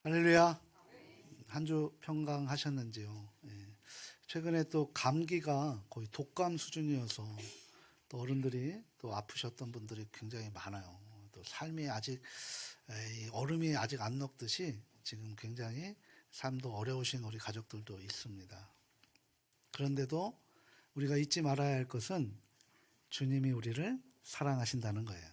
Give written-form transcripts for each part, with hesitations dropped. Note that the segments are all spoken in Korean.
할렐루야. 한 주 평강하셨는지요? 예. 최근에 또 감기가 거의 독감 수준이어서 또 어른들이 또 아프셨던 분들이 굉장히 많아요. 또 삶이 아직 이 얼음이 아직 안 녹듯이 지금 굉장히 삶도 어려우신 우리 가족들도 있습니다. 그런데도 우리가 잊지 말아야 할 것은 주님이 우리를 사랑하신다는 거예요.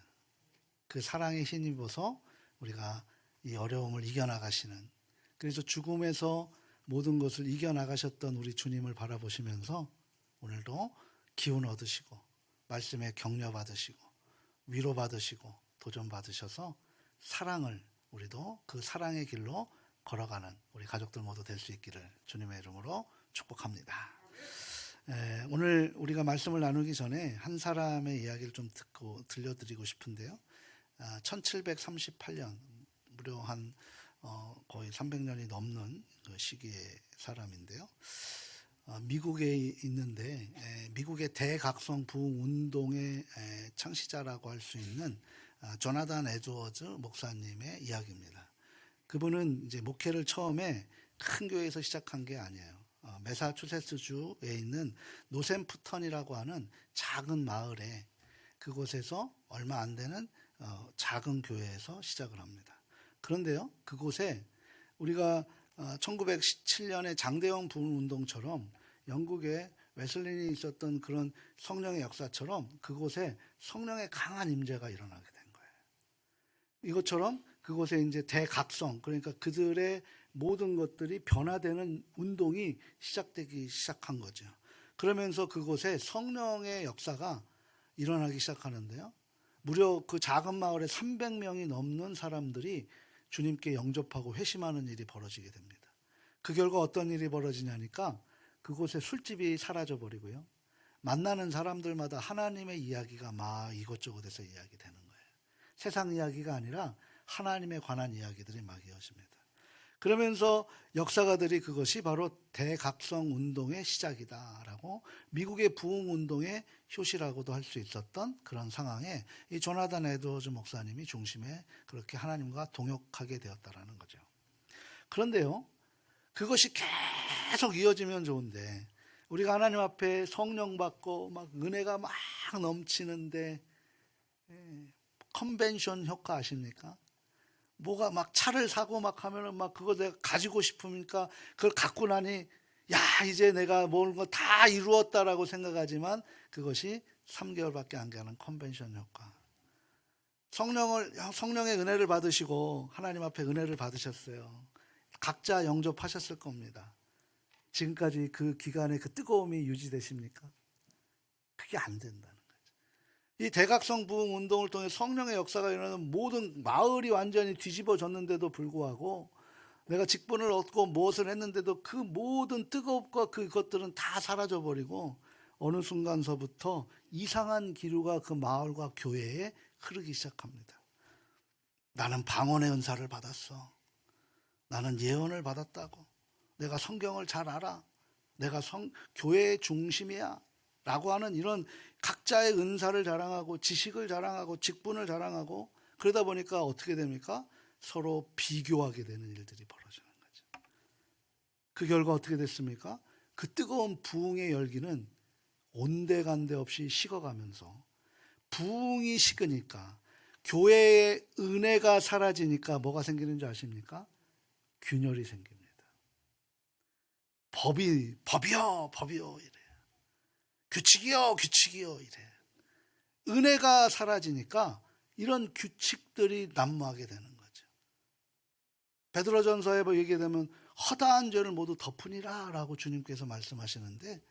그 사랑에 힘입어서 우리가 이 어려움을 이겨나가시는, 그래서 죽음에서 모든 것을 이겨나가셨던 우리 주님을 바라보시면서 오늘도 기운 얻으시고 말씀에 격려 받으시고 위로 받으시고 도전 받으셔서 사랑을, 우리도 그 사랑의 길로 걸어가는 우리 가족들 모두 될 수 있기를 주님의 이름으로 축복합니다. 오늘 우리가 말씀을 나누기 전에 한 사람의 이야기를 좀 듣고 들려드리고 싶은데요. 1738년, 무려 한 거의 300년이 넘는 그 시기의 사람인데요. 미국에 있는데 미국의 대각성 부흥 운동의 창시자라고 할 수 있는 조나단 에드워즈 목사님의 이야기입니다. 그분은 이제 목회를 처음에 큰 교회에서 시작한 게 아니에요. 매사추세츠주에 있는 노샘프턴이라고 하는 작은 마을에, 그곳에서 얼마 안 되는 작은 교회에서 시작을 합니다. 그런데요, 그곳에 우리가 1917년에 장대원 부흥 운동처럼 영국에 웨슬린이 있었던 그런 성령의 역사처럼 그곳에 성령의 강한 임재가 일어나게 된 거예요. 이것처럼 그곳에 이제 대각성, 그러니까 그들의 모든 것들이 변화되는 운동이 시작되기 시작한 거죠. 그러면서 그곳에 성령의 역사가 일어나기 시작하는데요. 무려 그 작은 마을에 300명이 넘는 사람들이 주님께 영접하고 회심하는 일이 벌어지게 됩니다. 그 결과 어떤 일이 벌어지냐니까 그곳에 술집이 사라져버리고요. 만나는 사람들마다 하나님의 이야기가 막 이것저것에서 이야기되는 거예요. 세상 이야기가 아니라 하나님에 관한 이야기들이 막 이어집니다. 그러면서 역사가들이 그것이 바로 대각성 운동의 시작이다라고, 미국의 부흥 운동의 효시라고도 할 수 있었던 그런 상황에 이 조나단 에드워즈 목사님이 중심에 그렇게 하나님과 동역하게 되었다라는 거죠. 그런데요, 그것이 계속 이어지면 좋은데 우리가 하나님 앞에 성령 받고 막 은혜가 막 넘치는데, 컨벤션 효과 아십니까? 뭐가 막 차를 사고 막 하면은 막 그거 내가 가지고 싶으니까 그걸 갖고 나니, 야, 이제 내가 모든 거 다 이루었다라고 생각하지만 그것이 3개월밖에 안 가는 컨벤션 효과. 성령의 은혜를 받으시고 하나님 앞에 은혜를 받으셨어요. 각자 영접하셨을 겁니다. 지금까지 그 기간에 그 뜨거움이 유지되십니까? 그게 안 된다는 거죠. 이 대각성 부흥 운동을 통해 성령의 역사가 일어나는 모든 마을이 완전히 뒤집어졌는데도 불구하고, 내가 직분을 얻고 무엇을 했는데도 그 모든 뜨거움과 그것들은 다 사라져버리고 어느 순간서부터 이상한 기류가 그 마을과 교회에 흐르기 시작합니다. 나는 방언의 은사를 받았어. 나는 예언을 받았다고. 내가 성경을 잘 알아. 내가 교회의 중심이야. 라고 하는 이런 각자의 은사를 자랑하고 지식을 자랑하고 직분을 자랑하고, 그러다 보니까 어떻게 됩니까? 서로 비교하게 되는 일들이 벌어지는 거죠. 그 결과 어떻게 됐습니까? 그 뜨거운 부흥의 열기는 온데간데 없이 식어가면서, 부흥이 식으니까, 교회의 은혜가 사라지니까 뭐가 생기는 줄 아십니까? 균열이 생깁니다. 법이요 이래. 규칙이요 이래. 은혜가 사라지니까 이런 규칙들이 난무하게 되는 거죠. 베드로전서에 얘기게 되면 허다한 죄를 모두 덮으니라 라고 주님께서 말씀하시는데,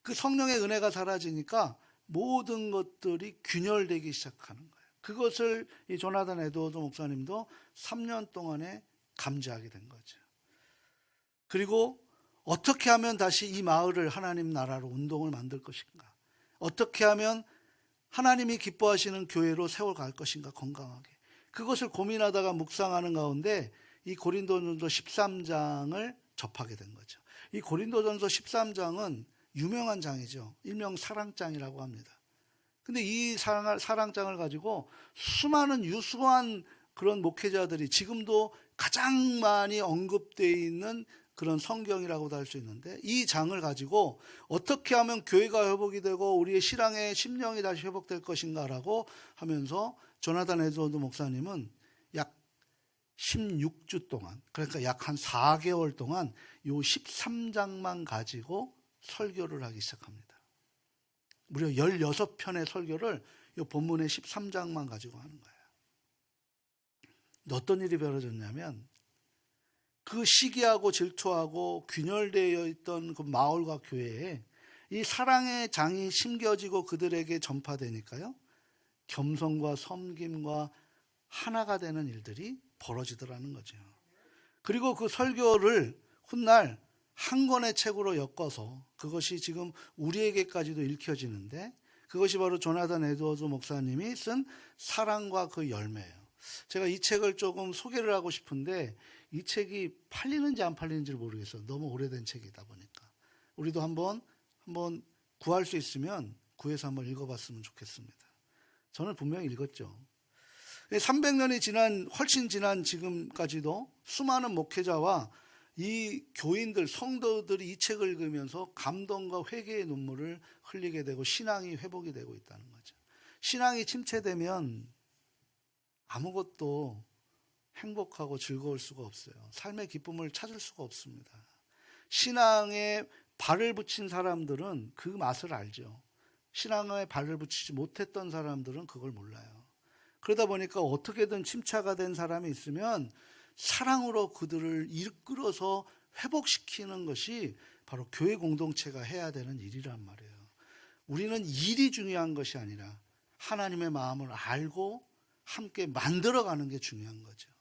그 성령의 은혜가 사라지니까 모든 것들이 균열되기 시작하는 거예요. 그것을 이 조나단 에드워즈 목사님도 3년 동안에 감지하게 된 거죠. 그리고 어떻게 하면 다시 이 마을을 하나님 나라로 운동을 만들 것인가? 어떻게 하면 하나님이 기뻐하시는 교회로 세워갈 것인가, 건강하게. 그것을 고민하다가 묵상하는 가운데 이 고린도전서 13장을 접하게 된 거죠. 이 고린도전서 13장은 유명한 장이죠. 일명 사랑장이라고 합니다. 근데 이 사랑장을 가지고 수많은 유수한 그런 목회자들이 지금도 가장 많이 언급되어 있는 그런 성경이라고도 할 수 있는데, 이 장을 가지고 어떻게 하면 교회가 회복이 되고 우리의 신앙의 심령이 다시 회복될 것인가라고 하면서 조나단 에드워드 목사님은 약 16주 동안, 그러니까 약 한 4개월 동안 요 13장만 가지고 설교를 하기 시작합니다. 무려 16편의 설교를 요 본문의 13장만 가지고 하는 거예요. 어떤 일이 벌어졌냐면, 그 시기하고 질투하고 균열되어 있던 그 마을과 교회에 이 사랑의 장이 심겨지고 그들에게 전파되니까요, 겸손과 섬김과 하나가 되는 일들이 벌어지더라는 거죠. 그리고 그 설교를 훗날 한 권의 책으로 엮어서 그것이 지금 우리에게까지도 읽혀지는데, 그것이 바로 조나단 에드워드 목사님이 쓴 사랑과 그 열매예요. 제가 이 책을 조금 소개를 하고 싶은데 이 책이 팔리는지 안 팔리는지를 모르겠어요. 너무 오래된 책이다 보니까. 우리도 한번 구할 수 있으면 구해서 한번 읽어봤으면 좋겠습니다. 저는 분명히 읽었죠. 300년이 지난, 훨씬 지난 지금까지도 수많은 목회자와 이 교인들, 성도들이 이 책을 읽으면서 감동과 회개의 눈물을 흘리게 되고 신앙이 회복이 되고 있다는 거죠. 신앙이 침체되면 아무것도 행복하고 즐거울 수가 없어요. 삶의 기쁨을 찾을 수가 없습니다. 신앙에 발을 붙인 사람들은 그 맛을 알죠. 신앙에 발을 붙이지 못했던 사람들은 그걸 몰라요. 그러다 보니까 어떻게든 침체가 된 사람이 있으면 사랑으로 그들을 이끌어서 회복시키는 것이 바로 교회 공동체가 해야 되는 일이란 말이에요. 우리는 일이 중요한 것이 아니라 하나님의 마음을 알고 함께 만들어가는 게 중요한 거죠.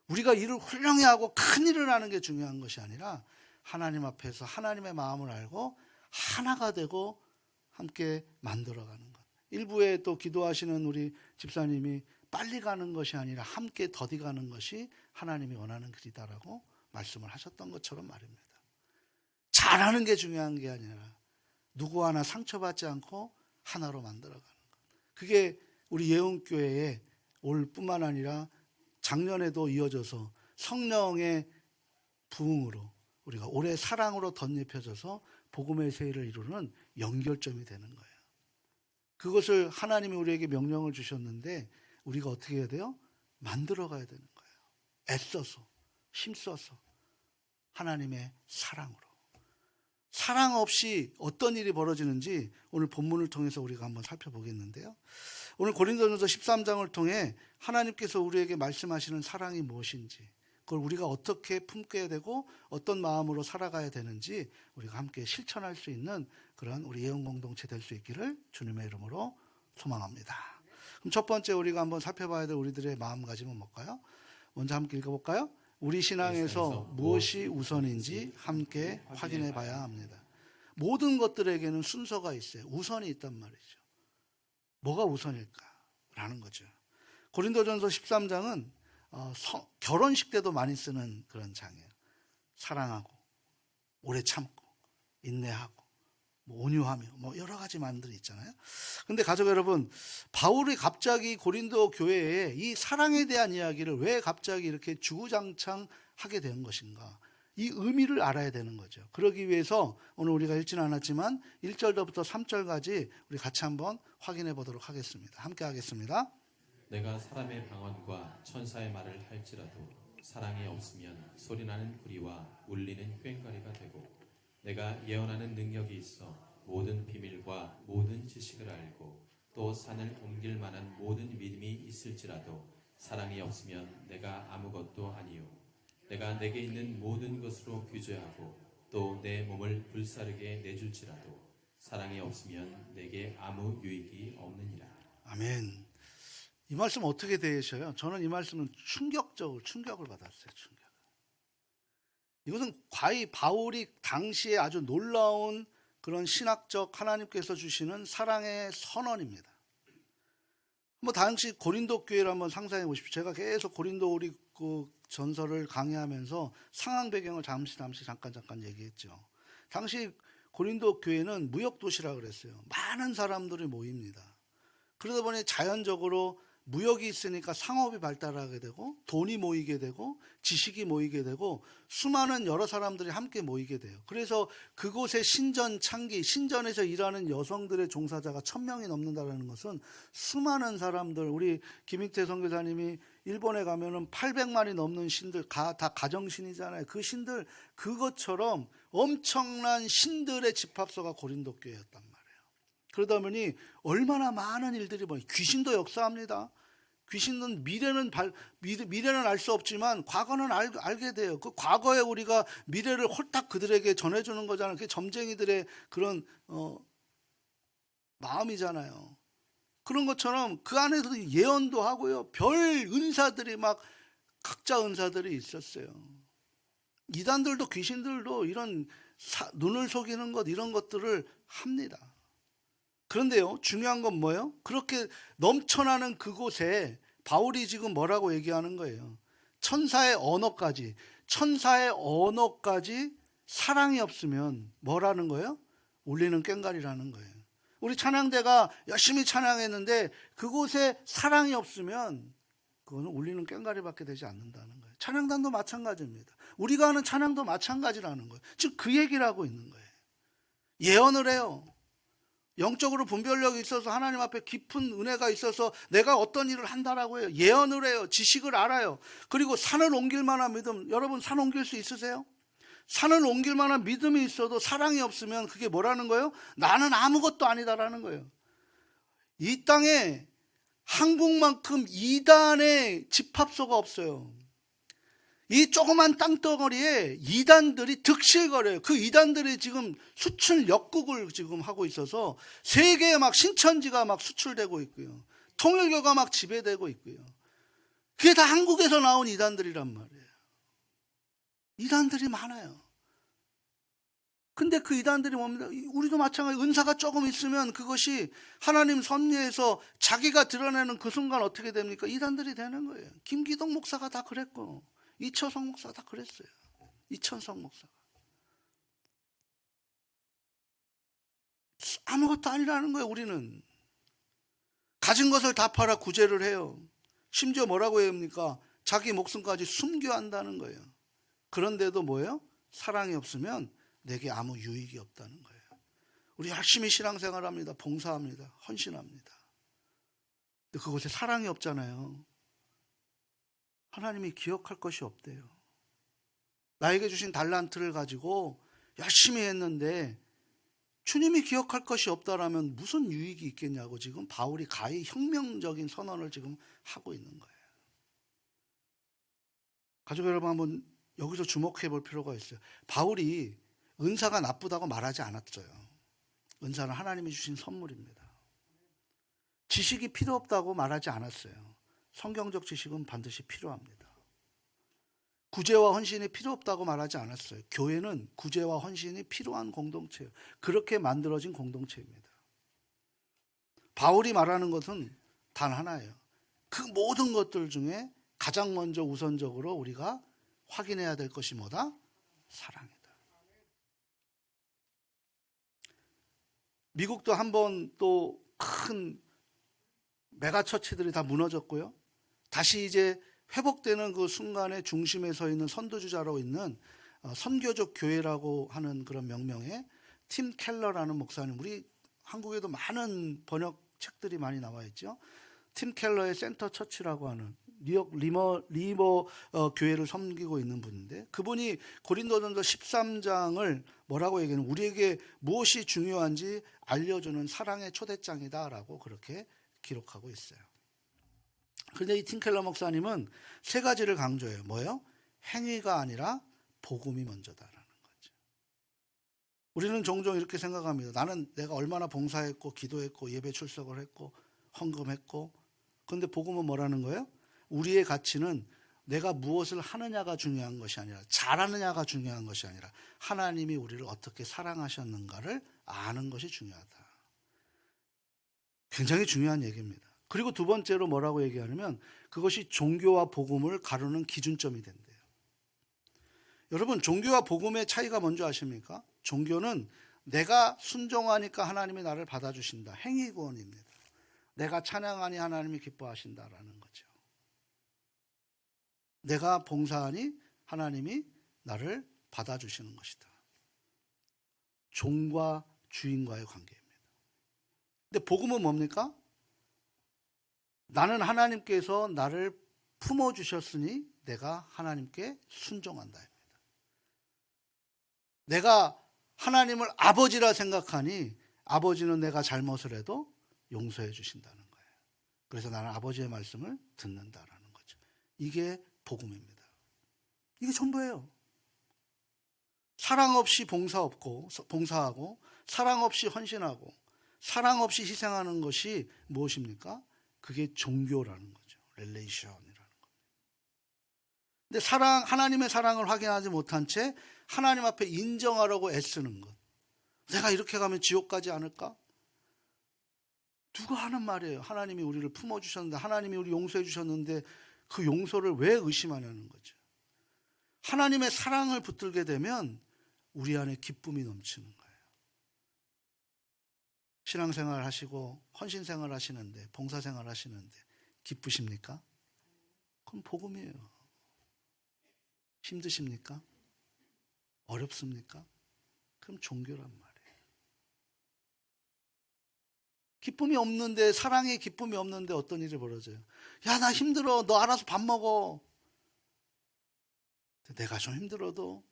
우리가 일을 훌륭히 하고 큰 일을 하는 게 중요한 것이 아니라 하나님 앞에서 하나님의 마음을 알고 하나가 되고 함께 만들어가는 것. 일부에 또 기도하시는 우리 집사님이 빨리 가는 것이 아니라 함께 더디 가는 것이 하나님이 원하는 길이다라고 말씀을 하셨던 것처럼 말입니다. 잘하는 게 중요한 게 아니라 누구 하나 상처받지 않고 하나로 만들어가는 것. 그게 우리 예언교회에 올 뿐만 아니라 작년에도 이어져서 성령의 부흥으로 우리가 올해 사랑으로 덧입혀져서 복음의 세일을 이루는 연결점이 되는 거예요. 그것을 하나님이 우리에게 명령을 주셨는데 우리가 어떻게 해야 돼요? 만들어가야 되는 거예요. 애써서, 힘써서 하나님의 사랑으로. 사랑 없이 어떤 일이 벌어지는지 오늘 본문을 통해서 우리가 한번 살펴보겠는데요. 오늘 고린도전서 13장을 통해 하나님께서 우리에게 말씀하시는 사랑이 무엇인지, 그걸 우리가 어떻게 품게 되고 어떤 마음으로 살아가야 되는지 우리가 함께 실천할 수 있는 그런 우리 예언 공동체 될 수 있기를 주님의 이름으로 소망합니다. 그럼 첫 번째 우리가 한번 살펴봐야 될 우리들의 마음가짐은 뭘까요? 먼저 함께 읽어볼까요? 우리 신앙에서 무엇이 우선인지 함께 확인해 봐야 합니다. 모든 것들에게는 순서가 있어요. 우선이 있단 말이죠. 뭐가 우선일까라는 거죠. 고린도전서 13장은 결혼식 때도 많이 쓰는 그런 장이에요. 사랑하고 오래 참고 인내하고 온유하며 여러 가지 말들이 있잖아요. 그런데 가족 여러분, 바울이 갑자기 고린도 교회에 이 사랑에 대한 이야기를 왜 갑자기 이렇게 주구장창 하게 된 것인가, 이 의미를 알아야 되는 거죠. 그러기 위해서 오늘 우리가 읽지는 않았지만 1절부터 3절까지 우리 같이 한번 확인해 보도록 하겠습니다. 함께 하겠습니다. 내가 사람의 방언과 천사의 말을 할지라도 사랑이 없으면 소리나는 구리와 울리는 꽹과리가 되고, 내가 예언하는 능력이 있어 모든 비밀과 모든 지식을 알고 또 산을 옮길 만한 모든 믿음이 있을지라도 사랑이 없으면 내가 아무것도 아니요, 내가 내게 있는 모든 것으로 규제하고 또 내 몸을 불사르게 내줄지라도 사랑이 없으면 내게 아무 유익이 없느니라. 아멘. 이 말씀 어떻게 되셔요? 저는 이 말씀은 충격을 받았어요. 이것은 과히 바울이 당시에 아주 놀라운 그런 신학적 하나님께서 주시는 사랑의 선언입니다. 당시 고린도 교회를 한번 상상해 보십시오. 제가 계속 고린도 우리 그 전설을 강의하면서 상황 배경을 잠깐 얘기했죠. 당시 고린도 교회는 무역 도시라 그랬어요. 많은 사람들이 모입니다. 그러다 보니 자연적으로 무역이 있으니까 상업이 발달하게 되고 돈이 모이게 되고 지식이 모이게 되고 수많은 여러 사람들이 함께 모이게 돼요. 그래서 그곳의 신전 창기, 신전에서 일하는 여성들의 종사자가 1000명이 넘는다는 것은 수많은 사람들, 우리 김익태 선교사님이 일본에 가면은 800만이 넘는 신들, 다 가정신이잖아요. 그 신들, 그것처럼 엄청난 신들의 집합소가 고린도 교회였단 말이에요. 그러다 보니 얼마나 많은 일들이 귀신도 역사합니다. 귀신은 미래는 알 수 없지만 과거는 알게 돼요. 그 과거에 우리가 미래를 홀딱 그들에게 전해주는 거잖아요. 그게 점쟁이들의 그런 마음이잖아요. 그런 것처럼 그 안에서 예언도 하고요. 별 은사들이 막 각자 은사들이 있었어요. 이단들도 귀신들도 이런 눈을 속이는 것 이런 것들을 합니다. 그런데요, 중요한 건 뭐예요? 그렇게 넘쳐나는 그곳에 바울이 지금 뭐라고 얘기하는 거예요? 천사의 언어까지 사랑이 없으면 뭐라는 거예요? 울리는 꽹과리라는 거예요. 우리 찬양대가 열심히 찬양했는데 그곳에 사랑이 없으면 그거는 울리는 꽹과리밖에 되지 않는다는 거예요. 찬양단도 마찬가지입니다. 우리가 하는 찬양도 마찬가지라는 거예요. 즉 그 얘기를 하고 있는 거예요. 예언을 해요. 영적으로 분별력이 있어서 하나님 앞에 깊은 은혜가 있어서 내가 어떤 일을 한다라고 해요. 예언을 해요. 지식을 알아요. 그리고 산을 옮길 만한 믿음. 여러분 산 옮길 수 있으세요? 산을 옮길 만한 믿음이 있어도 사랑이 없으면 그게 뭐라는 거예요? 나는 아무것도 아니다라는 거예요. 이 땅에 한국만큼 이단의 집합소가 없어요. 이 조그만 땅덩어리에 이단들이 득실거려요. 그 이단들이 지금 수출 역국을 지금 하고 있어서 세계에 막 신천지가 막 수출되고 있고요. 통일교가 막 지배되고 있고요. 그게 다 한국에서 나온 이단들이란 말이에요. 이단들이 많아요. 근데 그 이단들이 뭡니까? 우리도 마찬가지. 은사가 조금 있으면 그것이 하나님 섭리에서 자기가 드러내는 그 순간 어떻게 됩니까? 이단들이 되는 거예요. 김기동 목사가 다 그랬고 이철성 목사가 다 그랬어요. 이천성 목사가. 아무것도 아니라는 거예요. 우리는. 가진 것을 다 팔아 구제를 해요. 심지어 뭐라고 해야 합니까? 자기 목숨까지 숨겨 한다는 거예요. 그런데도 뭐예요? 사랑이 없으면 내게 아무 유익이 없다는 거예요. 우리 열심히 신앙생활합니다. 봉사합니다. 헌신합니다. 근데 그곳에 사랑이 없잖아요. 하나님이 기억할 것이 없대요. 나에게 주신 달란트를 가지고 열심히 했는데 주님이 기억할 것이 없다라면 무슨 유익이 있겠냐고 지금 바울이 가히 혁명적인 선언을 지금 하고 있는 거예요. 가족 여러분, 한번 여기서 주목해 볼 필요가 있어요. 바울이 은사가 나쁘다고 말하지 않았어요. 은사는 하나님이 주신 선물입니다. 지식이 필요 없다고 말하지 않았어요. 성경적 지식은 반드시 필요합니다. 구제와 헌신이 필요 없다고 말하지 않았어요. 교회는 구제와 헌신이 필요한 공동체예요. 그렇게 만들어진 공동체입니다. 바울이 말하는 것은 단 하나예요. 그 모든 것들 중에 가장 먼저 우선적으로 우리가 확인해야 될 것이 뭐다? 사랑이다. 미국도 한번 또 큰 메가처치들이 다 무너졌고요. 다시 이제 회복되는 그 순간에 중심에 서 있는 선두주자로 있는 선교적 교회라고 하는 그런 명명의 팀 켈러라는 목사님, 우리 한국에도 많은 번역책들이 많이 나와 있죠. 팀 켈러의 센터 처치라고 하는 뉴욕 리버 교회를 섬기고 있는 분인데, 그분이 고린도전서 13장을 뭐라고 얘기하는, 우리에게 무엇이 중요한지 알려주는 사랑의 초대장이다라고 그렇게 기록하고 있어요. 그런데 이 팀켈러 목사님은 세 가지를 강조해요. 뭐예요? 행위가 아니라 복음이 먼저다라는 거죠. 우리는 종종 이렇게 생각합니다. 나는 내가 얼마나 봉사했고 기도했고 예배 출석을 했고 헌금했고, 그런데 복음은 뭐라는 거예요? 우리의 가치는 내가 무엇을 하느냐가 중요한 것이 아니라, 잘하느냐가 중요한 것이 아니라 하나님이 우리를 어떻게 사랑하셨는가를 아는 것이 중요하다. 굉장히 중요한 얘기입니다. 그리고 두 번째로 뭐라고 얘기하냐면 그것이 종교와 복음을 가르는 기준점이 된대요. 여러분, 종교와 복음의 차이가 뭔지 아십니까? 종교는 내가 순종하니까 하나님이 나를 받아주신다. 행위구원입니다. 내가 찬양하니 하나님이 기뻐하신다라는 거죠. 내가 봉사하니 하나님이 나를 받아주시는 것이다. 종과 주인과의 관계입니다. 근데 복음은 뭡니까? 나는 하나님께서 나를 품어주셨으니 내가 하나님께 순종한다. 내가 하나님을 아버지라 생각하니 아버지는 내가 잘못을 해도 용서해 주신다는 거예요. 그래서 나는 아버지의 말씀을 듣는다라는 거죠. 이게 복음입니다. 이게 전부예요. 사랑 없이 봉사하고 사랑 없이 헌신하고 사랑 없이 희생하는 것이 무엇입니까? 그게 종교라는 거죠. 릴레이션이라는 거. 근데 하나님의 사랑을 확인하지 못한 채 하나님 앞에 인정하려고 애쓰는 것. 내가 이렇게 가면 지옥 가지 않을까? 누가 하는 말이에요. 하나님이 우리를 품어주셨는데, 하나님이 우리 용서해 주셨는데 그 용서를 왜 의심하냐는 거죠. 하나님의 사랑을 붙들게 되면 우리 안에 기쁨이 넘치는 거예요. 신앙생활 하시고 헌신생활 하시는데, 봉사생활 하시는데 기쁘십니까? 그럼 복음이에요. 힘드십니까? 어렵습니까? 그럼 종교란 말이에요. 기쁨이 없는데, 사랑에 기쁨이 없는데 어떤 일이 벌어져요? 야, 나 힘들어. 너 알아서 밥 먹어. 내가 좀 힘들어도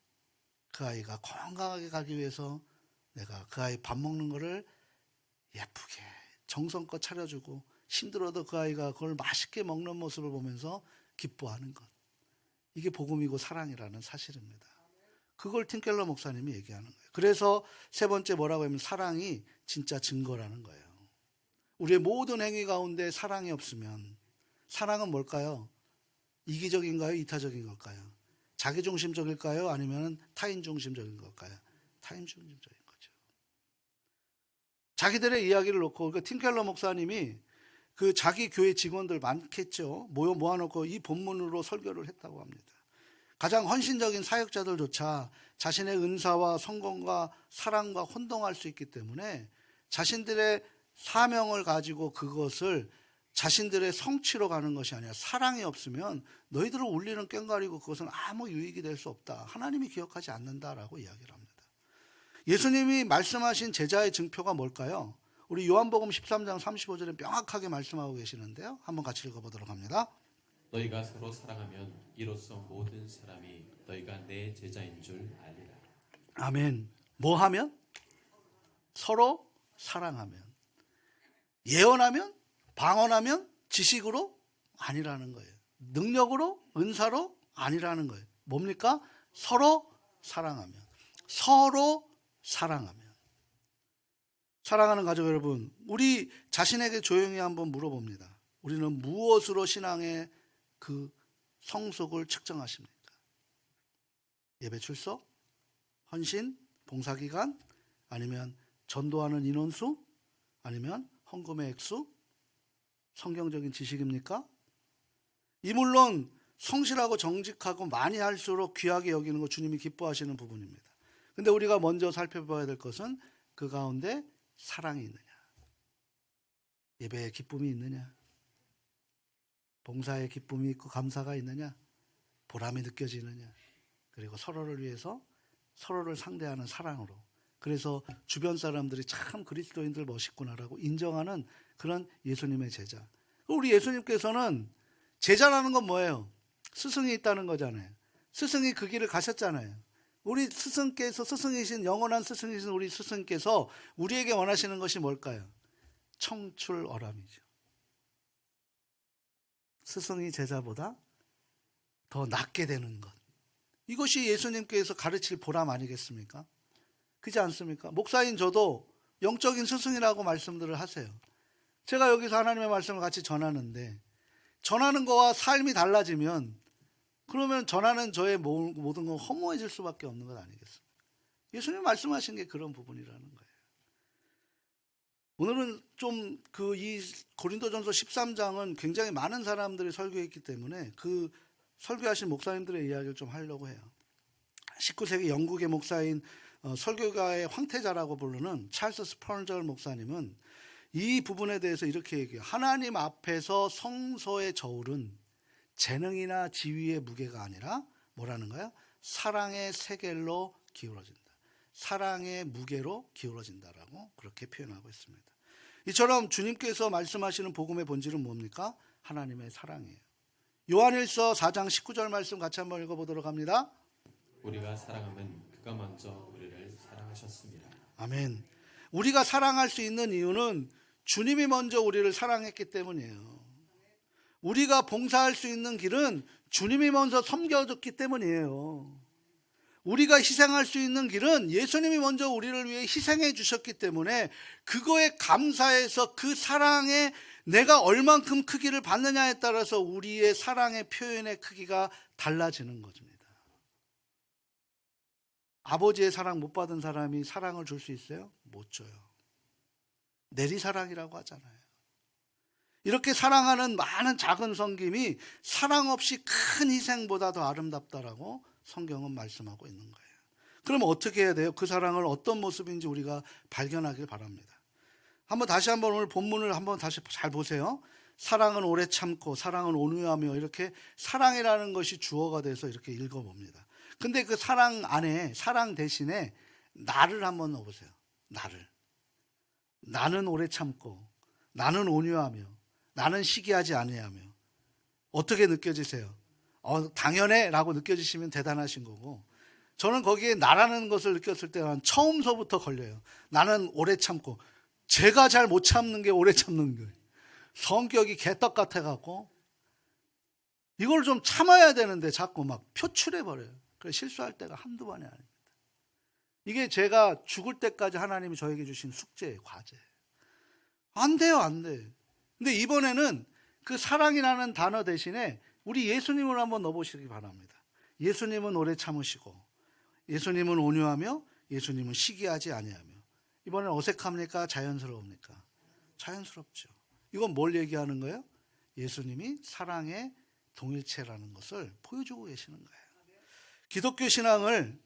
그 아이가 건강하게 가기 위해서 내가 그 아이 밥 먹는 거를 예쁘게 정성껏 차려주고, 힘들어도 그 아이가 그걸 맛있게 먹는 모습을 보면서 기뻐하는 것. 이게 복음이고 사랑이라는 사실입니다. 그걸 팀켈러 목사님이 얘기하는 거예요. 그래서 세 번째 뭐라고 하면 사랑이 진짜 증거라는 거예요. 우리의 모든 행위 가운데 사랑이 없으면, 사랑은 뭘까요? 이기적인가요? 이타적인 걸까요? 자기중심적일까요? 아니면 타인중심적인 걸까요? 타인중심적인 거죠. 자기들의 이야기를 놓고, 그러니까 팀켈러 목사님이 그 자기 교회 직원들 많겠죠. 모아놓고 이 본문으로 설교를 했다고 합니다. 가장 헌신적인 사역자들조차 자신의 은사와 성공과 사랑과 혼동할 수 있기 때문에 자신들의 사명을 가지고 그것을 자신들의 성취로 가는 것이 아니라, 사랑이 없으면 너희들을 울리는 꽹과리고 그것은 아무 유익이 될 수 없다. 하나님이 기억하지 않는다라고 이야기를 합니다. 예수님이 말씀하신 제자의 증표가 뭘까요? 우리 요한복음 13장 35절에 명확하게 말씀하고 계시는데요. 한번 같이 읽어보도록 합니다. 너희가 서로 사랑하면 이로써 모든 사람이 너희가 내 제자인 줄 알리라. 아멘. 뭐 하면? 서로 사랑하면. 예언하면? 방언하면? 지식으로? 아니라는 거예요. 능력으로? 은사로? 아니라는 거예요. 뭡니까? 서로 사랑하면. 서로 사랑하면. 사랑하는 가족 여러분, 우리 자신에게 조용히 한번 물어봅니다. 우리는 무엇으로 신앙의 그 성숙을 측정하십니까? 예배 출석? 헌신? 봉사기간? 아니면 전도하는 인원수? 아니면 헌금의 액수? 성경적인 지식입니까? 이 물론 성실하고 정직하고 많이 할수록 귀하게 여기는 거 주님이 기뻐하시는 부분입니다. 근데 우리가 먼저 살펴봐야 될 것은 그 가운데 사랑이 있느냐, 예배에 기쁨이 있느냐, 봉사에 기쁨이 있고 감사가 있느냐, 보람이 느껴지느냐, 그리고 서로를 위해서 서로를 상대하는 사랑으로, 그래서 주변 사람들이 참 그리스도인들 멋있구나라고 인정하는 그런 예수님의 제자. 우리 예수님께서는 제자라는 건 뭐예요? 스승이 있다는 거잖아요. 스승이 그 길을 가셨잖아요. 우리 스승께서, 스승이신, 영원한 스승이신 우리 스승께서 우리에게 원하시는 것이 뭘까요? 청출어람이죠. 스승이 제자보다 더 낫게 되는 것. 이것이 예수님께서 가르칠 보람 아니겠습니까? 그렇지 않습니까? 목사인 저도 영적인 스승이라고 말씀들을 하세요. 제가 여기서 하나님의 말씀을 같이 전하는데, 전하는 거와 삶이 달라지면 그러면 전하는 저의 모든 건 허무해질 수밖에 없는 것 아니겠습니까? 예수님 말씀하신 게 그런 부분이라는 거예요. 오늘은 좀 이 고린도전서 13장은 굉장히 많은 사람들이 설교했기 때문에 그 설교하신 목사님들의 이야기를 좀 하려고 해요. 19세기 영국의 목사인 설교가의 황태자라고 부르는 찰스 스펄절 목사님은 이 부분에 대해서 이렇게 얘기해요. 하나님 앞에서 성소의 저울은 재능이나 지위의 무게가 아니라 뭐라는 거야? 사랑의 세겔로 기울어진다. 사랑의 무게로 기울어진다라고 그렇게 표현하고 있습니다. 이처럼 주님께서 말씀하시는 복음의 본질은 뭡니까? 하나님의 사랑이에요. 요한일서 4장 19절 말씀 같이 한번 읽어보도록 합니다. 우리가 사랑하면 그가 먼저 우리를 사랑하셨습니다. 아멘. 우리가 사랑할 수 있는 이유는 주님이 먼저 우리를 사랑했기 때문이에요. 우리가 봉사할 수 있는 길은 주님이 먼저 섬겨줬기 때문이에요. 우리가 희생할 수 있는 길은 예수님이 먼저 우리를 위해 희생해 주셨기 때문에 그거에 감사해서 그 사랑에 내가 얼만큼 크기를 받느냐에 따라서 우리의 사랑의 표현의 크기가 달라지는 것입니다. 아버지의 사랑 못 받은 사람이 사랑을 줄 수 있어요? 못 줘요. 내리사랑이라고 하잖아요. 이렇게 사랑하는 많은 작은 섬김이 사랑 없이 큰 희생보다 더 아름답다라고 성경은 말씀하고 있는 거예요. 그러면 어떻게 해야 돼요? 그 사랑을 어떤 모습인지 우리가 발견하길 바랍니다. 다시 한번 오늘 본문을 한번 다시 잘 보세요. 사랑은 오래 참고 사랑은 온유하며 이렇게 사랑이라는 것이 주어가 돼서 이렇게 읽어봅니다. 근데 그 사랑 안에 사랑 대신에 나를 한번 넣어보세요. 나는 오래 참고 나는 온유하며 나는 시기하지 아니하며. 어떻게 느껴지세요? 당연해 라고 느껴지시면 대단하신 거고, 저는 거기에 나라는 것을 느꼈을 때는 처음서부터 걸려요. 나는 오래 참고, 제가 잘 못 참는 게 오래 참는 거예요. 성격이 개떡 같아갖고 이걸 좀 참아야 되는데 자꾸 막 표출해버려요. 그래서 실수할 때가 한두 번이 아닙니다. 이게 제가 죽을 때까지 하나님이 저에게 주신 숙제예요. 과제예요. 안 돼요, 안 돼. 근데 이번에는 그 사랑이라는 단어 대신에 우리 예수님을 한번 넣어보시기 바랍니다. 예수님은 오래 참으시고 예수님은 온유하며 예수님은 시기하지 아니하며. 이번엔 어색합니까? 자연스러웁니까? 자연스럽죠. 이건 뭘 얘기하는 거예요? 예수님이 사랑의 동일체라는 것을 보여주고 계시는 거예요. 기독교 신앙을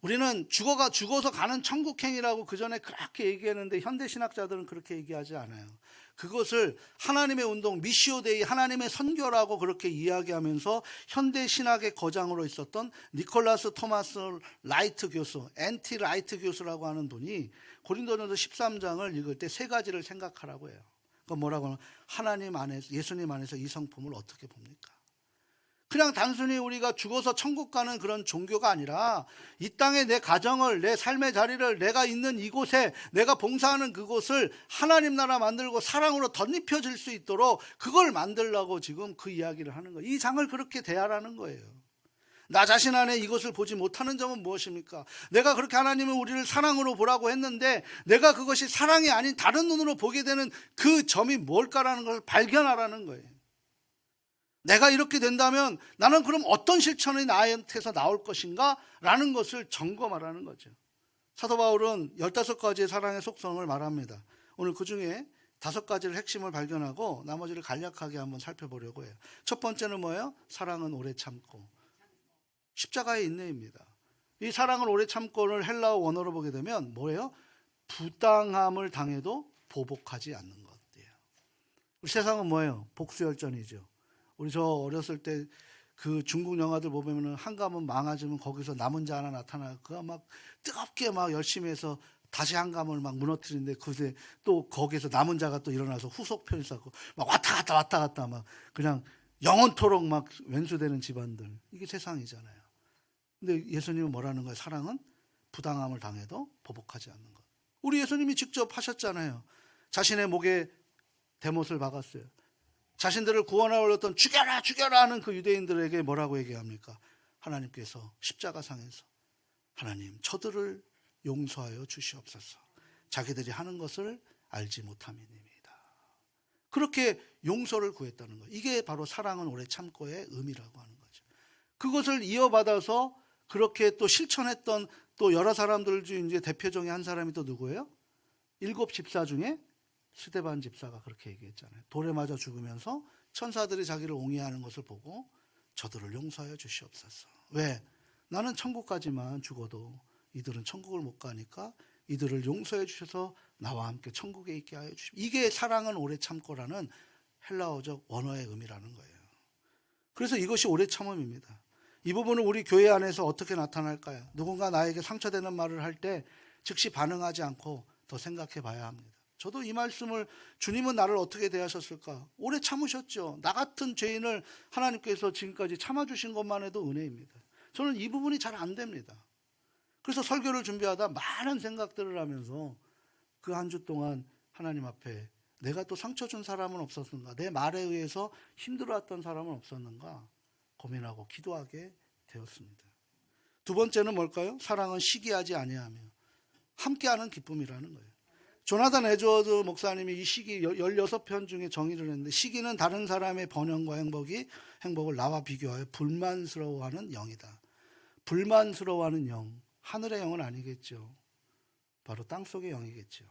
우리는 죽어서 가는 천국행이라고 그전에 그렇게 얘기했는데 현대신학자들은 그렇게 얘기하지 않아요. 그것을 하나님의 운동, 미시오 데이, 하나님의 선교라고 그렇게 이야기하면서 현대신학의 거장으로 있었던 니콜라스 토마스 라이트 교수, 엔티 라이트 교수라고 하는 분이 고린도전서 13장을 읽을 때 세 가지를 생각하라고 해요. 그건 뭐라고 하면 하나님 안에서, 예수님 안에서 이 성품을 어떻게 봅니까? 그냥 단순히 우리가 죽어서 천국 가는 그런 종교가 아니라 이 땅에 내 가정을, 내 삶의 자리를, 내가 있는 이곳에, 내가 봉사하는 그곳을 하나님 나라 만들고 사랑으로 덧입혀질 수 있도록 그걸 만들려고 지금 그 이야기를 하는 거예요. 이 장을 그렇게 대하라는 거예요. 나 자신 안에 이것을 보지 못하는 점은 무엇입니까? 내가 그렇게 하나님은 우리를 사랑으로 보라고 했는데 내가 그것이 사랑이 아닌 다른 눈으로 보게 되는 그 점이 뭘까라는 걸 발견하라는 거예요. 내가 이렇게 된다면 나는 그럼 어떤 실천이 나한테서 나올 것인가? 라는 것을 점검하라는 거죠. 사도 바울은 15가지의 사랑의 속성을 말합니다. 오늘 그 중에 5가지를 핵심을 발견하고 나머지를 간략하게 한번 살펴보려고 해요. 첫 번째는 뭐예요? 사랑은 오래 참고. 십자가의 인내입니다. 이 사랑을 오래 참고를 헬라어 원어로 보게 되면 뭐예요? 부당함을 당해도 보복하지 않는 것이에요. 우리 세상은 뭐예요? 복수열전이죠. 우리 저 어렸을 때 그 중국 영화들 보면은 한 가문 망아지면 거기서 남은 자 하나 나타나요. 그가 막 뜨겁게 막 열심히 해서 다시 한 가문을 막 무너뜨리는데 그새 또 거기서 남은 자가 또 일어나서 후속 편있었고 막 왔다 갔다 막 그냥 영원토록 막 왼수되는 집안들. 이게 세상이잖아요. 근데 예수님은 뭐라는 거예요? 사랑은 부당함을 당해도 보복하지 않는 것. 우리 예수님이 직접 하셨잖아요. 자신의 목에 대못을 박았어요. 자신들을 구원하려 했던 죽여라 하는 그 유대인들에게 뭐라고 얘기합니까? 하나님께서 십자가상에서 하나님 저들을 용서하여 주시옵소서. 자기들이 하는 것을 알지 못함이니이다. 그렇게 용서를 구했다는 거예요. 이게 바로 사랑은 오래 참고의 의미라고 하는 거죠. 그것을 이어받아서 그렇게 또 실천했던 또 여러 사람들 중 이제 대표 중에 한 사람이 또 누구예요? 7 집사 중에 스데반 집사가 그렇게 얘기했잖아요. 돌에 맞아 죽으면서 천사들이 자기를 옹이하는 것을 보고 저들을 용서하여 주시옵소서. 왜? 나는 천국까지만 죽어도 이들은 천국을 못 가니까 이들을 용서해 주셔서 나와 함께 천국에 있게 하여 주십시오. 이게 사랑은 오래 참고라는 헬라어적 원어의 의미라는 거예요. 그래서 이것이 오래 참음입니다. 이 부분은 우리 교회 안에서 어떻게 나타날까요? 누군가 나에게 상처되는 말을 할 때 즉시 반응하지 않고 더 생각해 봐야 합니다. 저도 이 말씀을 주님은 나를 어떻게 대하셨을까? 오래 참으셨죠. 나 같은 죄인을 하나님께서 지금까지 참아주신 것만 해도 은혜입니다. 저는 이 부분이 잘 안 됩니다. 그래서 설교를 준비하다 많은 생각들을 하면서 그 한 주 동안 하나님 앞에 내가 또 상처 준 사람은 없었는가? 내 말에 의해서 힘들어했던 사람은 없었는가? 고민하고 기도하게 되었습니다. 두 번째는 뭘까요? 사랑은 시기하지 아니하며 함께하는 기쁨이라는 거예요. 조나단 에드워드 목사님이 이 시기 16편 중에 정의를 했는데, 시기는 다른 사람의 번영과 행복을 나와 비교하여 불만스러워하는 영이다. 불만스러워하는 영, 하늘의 영은 아니겠죠. 바로 땅속의 영이겠죠.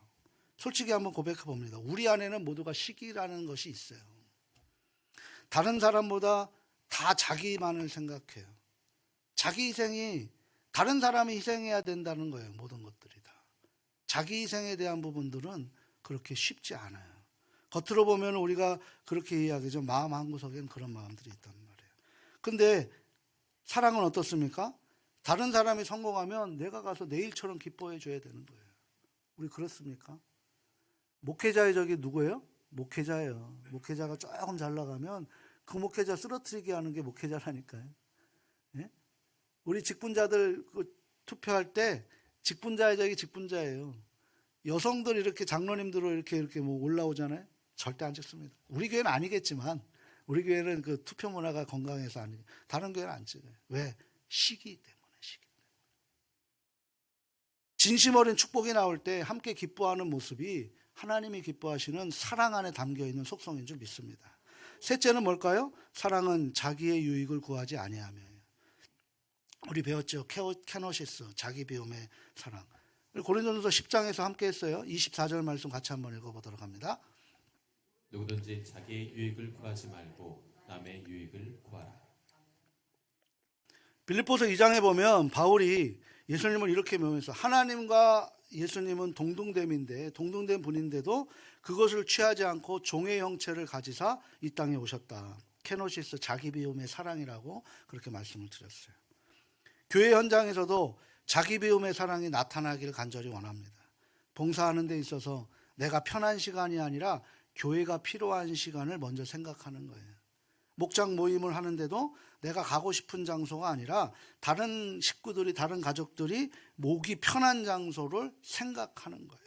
솔직히 한번 고백해 봅니다. 우리 안에는 모두가 시기라는 것이 있어요. 다른 사람보다 다 자기만을 생각해요. 자기 희생이, 다른 사람이 희생해야 된다는 거예요. 모든 것들이 다. 자기 희생에 대한 부분들은 그렇게 쉽지 않아요. 겉으로 보면 우리가 그렇게 이야기하죠. 마음 한구석엔 그런 마음들이 있단 말이에요. 근데 사랑은 어떻습니까? 다른 사람이 성공하면 내가 가서 내 일처럼 기뻐해 줘야 되는 거예요. 우리 그렇습니까? 목회자의 적이 누구예요? 목회자예요. 목회자가 조금 잘 나가면 그 목회자 쓰러뜨리게 하는 게 목회자라니까요. 예? 우리 직분자들 투표할 때 직분자의 적이 직분자예요. 여성들 이렇게 장로님들로 이렇게 뭐 올라오잖아요. 절대 안 찍습니다. 우리 교회는 아니겠지만, 우리 교회는 그 투표 문화가 건강해서 아니고, 다른 교회는 안 찍어요. 왜? 시기 때문에. 진심 어린 축복이 나올 때 함께 기뻐하는 모습이 하나님이 기뻐하시는 사랑 안에 담겨있는 속성인 줄 믿습니다. 셋째는 뭘까요? 사랑은 자기의 유익을 구하지 아니하며. 우리 배웠죠. 케노시스, 자기 비움의 사랑. 고린도전서 10장에서 함께 했어요. 24절 말씀 같이 한번 읽어보도록 합니다. 누구든지 자기의 유익을 구하지 말고 남의 유익을 구하라. 빌립보서 2장에 보면 바울이 예수님을 이렇게 묘면서, 하나님과 예수님은 동등됨인데, 동등된 분인데도 그것을 취하지 않고 종의 형체를 가지사 이 땅에 오셨다. 케노시스, 자기 비움의 사랑이라고 그렇게 말씀을 드렸어요. 교회 현장에서도 자기 비움의 사랑이 나타나기를 간절히 원합니다. 봉사하는 데 있어서 내가 편한 시간이 아니라 교회가 필요한 시간을 먼저 생각하는 거예요. 목장 모임을 하는데도 내가 가고 싶은 장소가 아니라 다른 식구들이, 다른 가족들이 모기 편한 장소를 생각하는 거예요.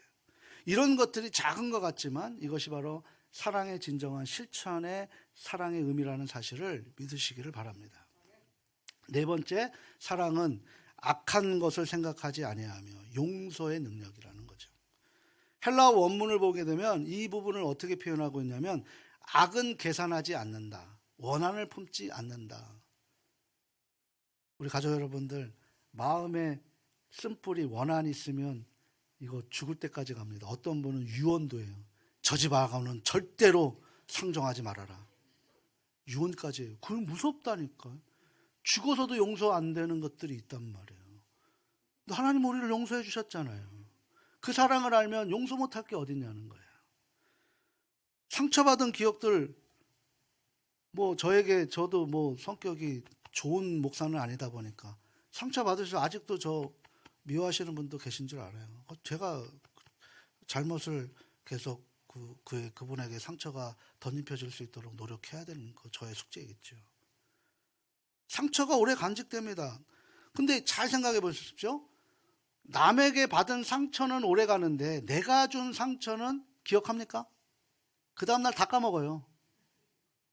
이런 것들이 작은 것 같지만 이것이 바로 사랑의 진정한 실천의 사랑의 의미라는 사실을 믿으시기를 바랍니다. 네 번째, 사랑은 악한 것을 생각하지 아니하며 용서의 능력이라는 거죠. 헬라어 원문을 보게 되면 이 부분을 어떻게 표현하고 있냐면, 악은 계산하지 않는다. 원한을 품지 않는다. 우리 가족 여러분들, 마음에 쓴뿌리 원한이 있으면 이거 죽을 때까지 갑니다. 어떤 분은 유언도 해요. 저 집 아가는 절대로 상종하지 말아라. 유언까지 해요. 그건 무섭다니까. 죽어서도 용서 안 되는 것들이 있단 말이에요. 하나님 우리를 용서해 주셨잖아요. 그 사랑을 알면 용서 못할 게 어딨냐는 거예요. 상처받은 기억들, 저도 성격이 좋은 목사는 아니다 보니까 상처받으셔서 아직도 저 미워하시는 분도 계신 줄 알아요. 제가 잘못을 계속 그분에게 상처가 덧입혀질 수 있도록 노력해야 되는 거 저의 숙제이겠죠. 상처가 오래 간직됩니다. 근데 잘 생각해 보십시오. 남에게 받은 상처는 오래 가는데 내가 준 상처는 기억합니까? 그 다음날 다 까먹어요.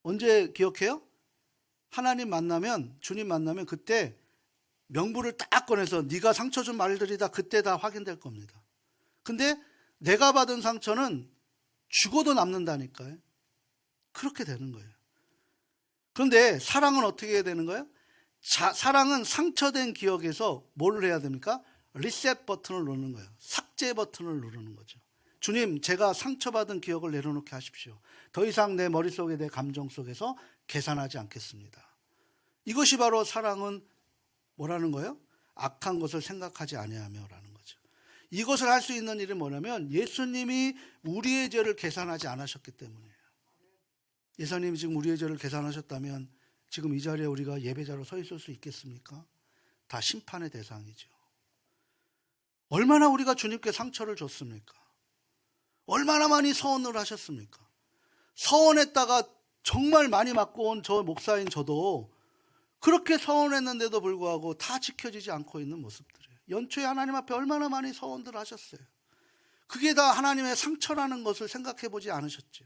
언제 기억해요? 하나님 만나면, 주님 만나면 그때 명부를 딱 꺼내서 네가 상처 준 말들이다, 그때 다 확인될 겁니다. 근데 내가 받은 상처는 죽어도 남는다니까요. 그렇게 되는 거예요. 그런데 사랑은 어떻게 해야 되는 거예요? 사랑은 상처된 기억에서 뭘 해야 됩니까? 리셋 버튼을 누르는 거예요. 삭제 버튼을 누르는 거죠. 주님, 제가 상처받은 기억을 내려놓게 하십시오. 더 이상 내 머릿속에, 내 감정 속에서 계산하지 않겠습니다. 이것이 바로 사랑은 뭐라는 거예요? 악한 것을 생각하지 아니하며라는 거죠. 이것을 할 수 있는 일이 뭐냐면 예수님이 우리의 죄를 계산하지 않으셨기 때문이에요. 예수님이 지금 우리의 죄를 계산하셨다면 지금 이 자리에 우리가 예배자로 서 있을 수 있겠습니까? 다 심판의 대상이죠. 얼마나 우리가 주님께 상처를 줬습니까? 얼마나 많이 서원을 하셨습니까? 서원했다가 정말 많이 맞고 온 저 목사인 저도 그렇게 서원했는데도 불구하고 다 지켜지지 않고 있는 모습들이에요. 연초에 하나님 앞에 얼마나 많이 서원들을 하셨어요. 그게 다 하나님의 상처라는 것을 생각해 보지 않으셨죠.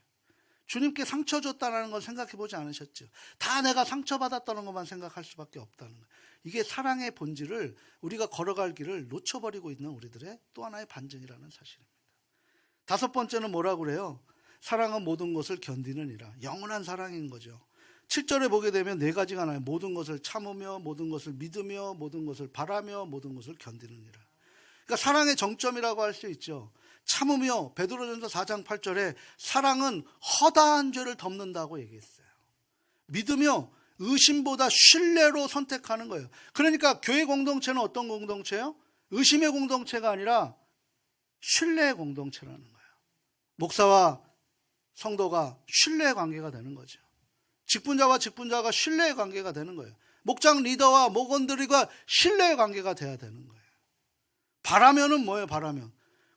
주님께 상처 줬다는 걸 생각해 보지 않으셨죠. 다 내가 상처받았다는 것만 생각할 수밖에 없다는 거예요. 이게 사랑의 본질을 우리가 걸어갈 길을 놓쳐버리고 있는 우리들의 또 하나의 반증이라는 사실입니다. 다섯 번째는 뭐라고 그래요? 사랑은 모든 것을 견디느니라. 영원한 사랑인 거죠. 7절에 보게 되면 네 가지가 나와요. 모든 것을 참으며 모든 것을 믿으며 모든 것을 바라며 모든 것을 견디느니라. 그러니까 사랑의 정점이라고 할 수 있죠. 참으며 베드로전서 4장 8절에 사랑은 허다한 죄를 덮는다고 얘기했어요. 믿으며 의심보다 신뢰로 선택하는 거예요. 그러니까 교회 공동체는 어떤 공동체예요? 의심의 공동체가 아니라 신뢰의 공동체라는 거예요. 목사와 성도가 신뢰의 관계가 되는 거죠. 직분자와 직분자가 신뢰의 관계가 되는 거예요. 목장 리더와 목원들과 신뢰의 관계가 돼야 되는 거예요. 바라면은 뭐예요? 바라면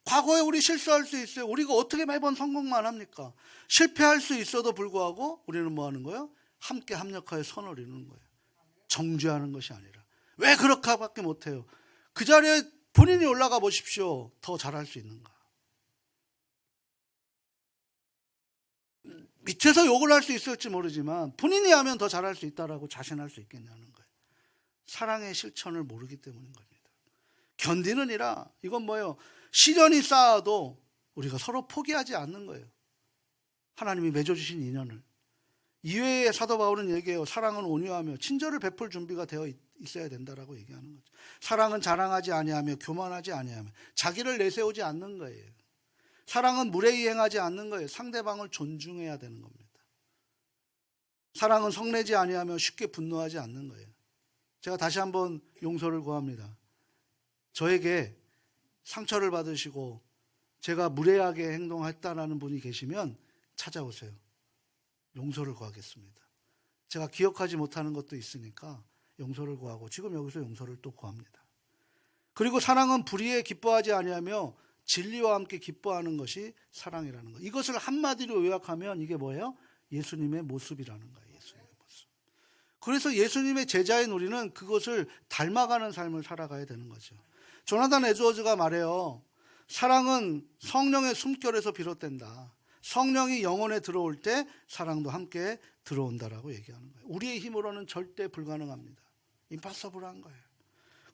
과거에 우리 실수할 수 있어요. 우리가 어떻게 매번 성공만 합니까? 실패할 수 있어도 불구하고 우리는 뭐 하는 거예요? 함께 합력하여 선을 이루는 거예요. 정죄하는 것이 아니라. 왜 그렇게밖에 못해요? 그 자리에 본인이 올라가 보십시오. 더 잘할 수 있는가? 밑에서 욕을 할 수 있을지 모르지만 본인이 하면 더 잘할 수 있다라고 자신할 수 있겠냐는 거예요. 사랑의 실천을 모르기 때문인 겁니다. 견디느니라. 이건 뭐예요? 시련이 쌓아도 우리가 서로 포기하지 않는 거예요. 하나님이 맺어주신 인연을. 이외에 사도 바울은 얘기해요. 사랑은 온유하며 친절을 베풀 준비가 되어 있어야 된다라고 얘기하는 거죠. 사랑은 자랑하지 아니하며 교만하지 아니하며 자기를 내세우지 않는 거예요. 사랑은 무례이행하지 않는 거예요. 상대방을 존중해야 되는 겁니다. 사랑은 성내지 아니하며 쉽게 분노하지 않는 거예요. 제가 다시 한번 용서를 구합니다. 저에게 상처를 받으시고 제가 무례하게 행동했다라는 분이 계시면 찾아오세요. 용서를 구하겠습니다. 제가 기억하지 못하는 것도 있으니까 용서를 구하고 지금 여기서 용서를 또 구합니다. 그리고 사랑은 불의에 기뻐하지 아니하며 진리와 함께 기뻐하는 것이 사랑이라는 거. 이것을 한마디로 요약하면 이게 뭐예요? 예수님의 모습이라는 거예요. 예수님의 모습. 그래서 예수님의 제자인 우리는 그것을 닮아가는 삶을 살아가야 되는 거죠. 조나단 에드워즈가 말해요. 사랑은 성령의 숨결에서 비롯된다. 성령이 영혼에 들어올 때 사랑도 함께 들어온다라고 얘기하는 거예요. 우리의 힘으로는 절대 불가능합니다. 임파서블한 거예요.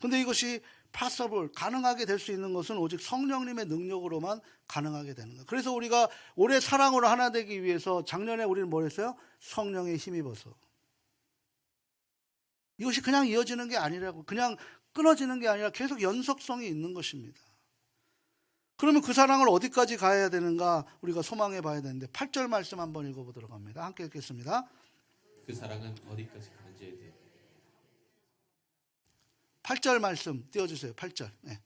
근데 이것이 possible, 가능하게 될 수 있는 것은 오직 성령님의 능력으로만 가능하게 되는 거예요. 그래서 우리가 올해 사랑으로 하나 되기 위해서 작년에 우리는 뭘 했어요? 성령에 힘입어서. 이것이 그냥 이어지는 게 아니라고, 그냥 끊어지는 게 아니라 계속 연속성이 있는 것입니다. 그러면 그 사랑을 어디까지 가야 되는가 우리가 소망해 봐야 되는데 8절 말씀 한번 읽어보도록 합니다. 함께 읽겠습니다. 그 사랑은 어디까지 가는지에 대해 8절 말씀 띄워주세요. 8절. 네.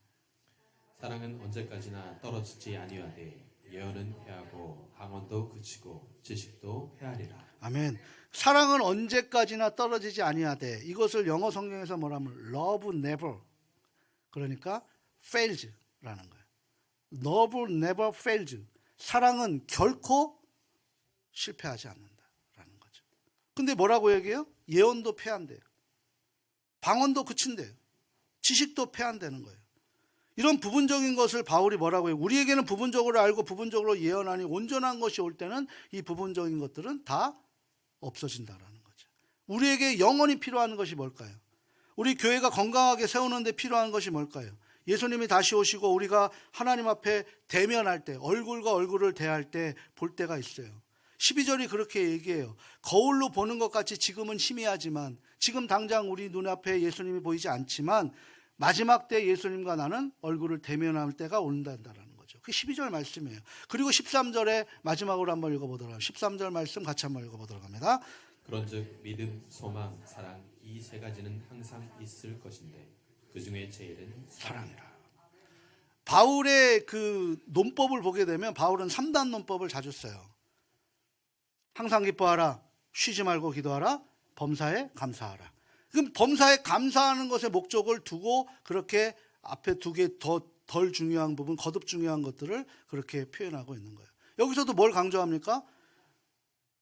사랑은 언제까지나 떨어지지 아니하되 예언은 패하고 방언도 그치고 지식도 패하리라. 아멘. 사랑은 언제까지나 떨어지지 아니하되 이것을 영어 성경에서 뭐라면 love never, 그러니까 fails라는 거예요. Love never fails. 사랑은 결코 실패하지 않는다라는 거죠. 근데 뭐라고 얘기해요? 예언도 패한대요. 방언도 그친대요. 지식도 패한다는 거예요. 이런 부분적인 것을 바울이 뭐라고 해요? 우리에게는 부분적으로 알고 부분적으로 예언하니 온전한 것이 올 때는 이 부분적인 것들은 다 없어진다라는 거죠. 우리에게 영원히 필요한 것이 뭘까요? 우리 교회가 건강하게 세우는 데 필요한 것이 뭘까요? 예수님이 다시 오시고 우리가 하나님 앞에 대면할 때, 얼굴과 얼굴을 대할 때 볼 때가 있어요. 12절이 그렇게 얘기해요. 거울로 보는 것 같이 지금은 희미하지만, 지금 당장 우리 눈앞에 예수님이 보이지 않지만 마지막 때 예수님과 나는 얼굴을 대면할 때가 온다는 거죠. 그게 12절 말씀이에요. 그리고 13절에 마지막으로 한번 읽어보도록 합니다. 13절 말씀 같이 한번 읽어보도록 합니다. 그런즉 믿음, 소망, 사랑 이 세 가지는 항상 있을 것인데 그 중에 제일은 사랑이라. 바울의 그 논법을 보게 되면 바울은 3단 논법을 자주 써요. 항상 기뻐하라, 쉬지 말고 기도하라, 범사에 감사하라. 그럼 범사에 감사하는 것의 목적을 두고 그렇게 앞에 두 개 덜 중요한 부분, 거듭 중요한 것들을 그렇게 표현하고 있는 거예요. 여기서도 뭘 강조합니까?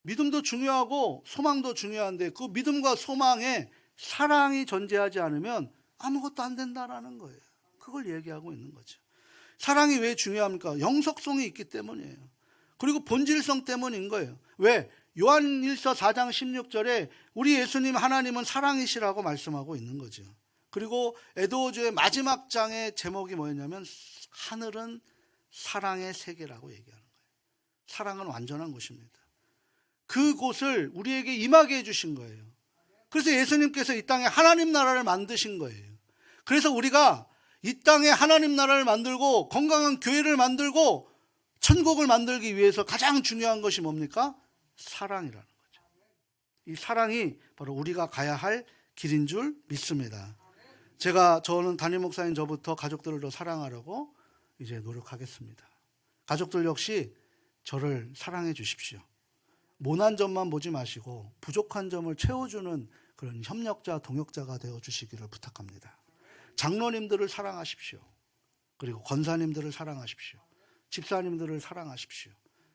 믿음도 중요하고 소망도 중요한데 그 믿음과 소망에 사랑이 존재하지 않으면 아무것도 안 된다라는 거예요. 그걸 얘기하고 있는 거죠. 사랑이 왜 중요합니까? 영속성이 있기 때문이에요. 그리고 본질성 때문인 거예요. 왜? 요한일서 4장 16절에 우리 예수님 하나님은 사랑이시라고 말씀하고 있는 거죠. 그리고 에도어주의 마지막 장의 제목이 뭐였냐면 하늘은 사랑의 세계라고 얘기하는 거예요. 사랑은 완전한 곳입니다. 그곳을 우리에게 임하게 해주신 거예요. 그래서 예수님께서 이 땅에 하나님 나라를 만드신 거예요. 그래서 우리가 이 땅에 하나님 나라를 만들고 건강한 교회를 만들고 천국을 만들기 위해서 가장 중요한 것이 뭡니까? 사랑이라는 거죠. 이 사랑이 바로 우리가 가야 할 길인 줄 믿습니다. 저는 담임 목사인 저부터 가족들을 더 사랑하려고 이제 노력하겠습니다. 가족들 역시 저를 사랑해 주십시오. 모난 점만 보지 마시고 부족한 점을 채워주는 그런 협력자, 동역자가 되어 주시기를 부탁합니다. 장로님들을 사랑하십시오. 그리고 권사님들을 사랑하십시오. 집사님들을 사랑하십시오.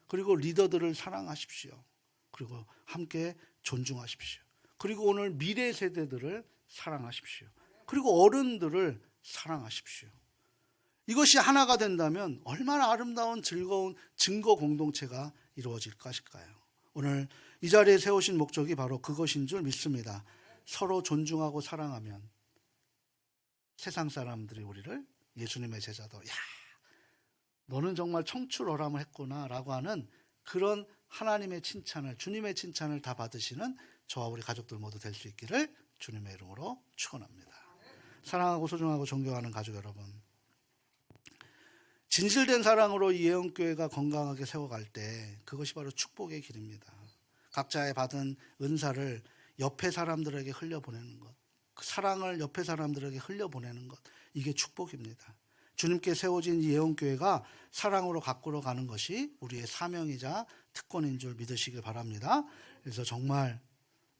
그리고 리더들을 사랑하십시오. 그리고 함께 존중하십시오. 그리고 오늘 미래 세대들을 사랑하십시오. 그리고 어른들을 사랑하십시오. 이것이 하나가 된다면 얼마나 아름다운 즐거운 증거 공동체가 이루어질 것일까요? 오늘 이 자리에 세우신 목적이 바로 그것인 줄 믿습니다. 서로 존중하고 사랑하면 세상 사람들이 우리를 예수님의 제자도 야 너는 정말 청출어람을 했구나 라고 하는 그런 하나님의 칭찬을 주님의 칭찬을 다 받으시는 저와 우리 가족들 모두 될 수 있기를 주님의 이름으로 축원합니다. 사랑하고 소중하고 존경하는 가족 여러분, 진실된 사랑으로 이 예언교회가 건강하게 세워갈 때 그것이 바로 축복의 길입니다. 각자의 받은 은사를 옆에 사람들에게 흘려보내는 것, 그 사랑을 옆에 사람들에게 흘려보내는 것, 이게 축복입니다. 주님께 세워진 이 예언교회가 사랑으로 가꾸어 가는 것이 우리의 사명이자 특권인 줄 믿으시길 바랍니다. 그래서 정말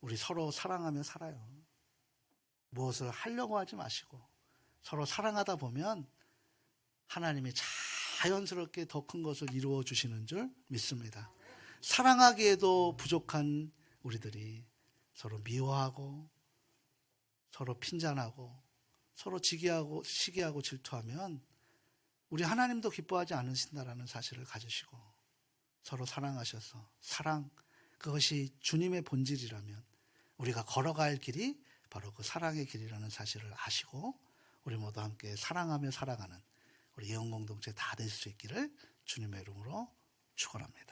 우리 서로 사랑하며 살아요. 무엇을 하려고 하지 마시고 서로 사랑하다 보면 하나님이 자연스럽게 더 큰 것을 이루어 주시는 줄 믿습니다. 사랑하기에도 부족한 우리들이 서로 미워하고 서로 핀잔하고 서로 시기하고 질투하면 우리 하나님도 기뻐하지 않으신다라는 사실을 가지시고 서로 사랑하셔서 그것이 주님의 본질이라면 우리가 걸어갈 길이 바로 그 사랑의 길이라는 사실을 아시고 우리 모두 함께 사랑하며 살아가는 우리 예언공동체 다 될 수 있기를 주님의 이름으로 축원합니다.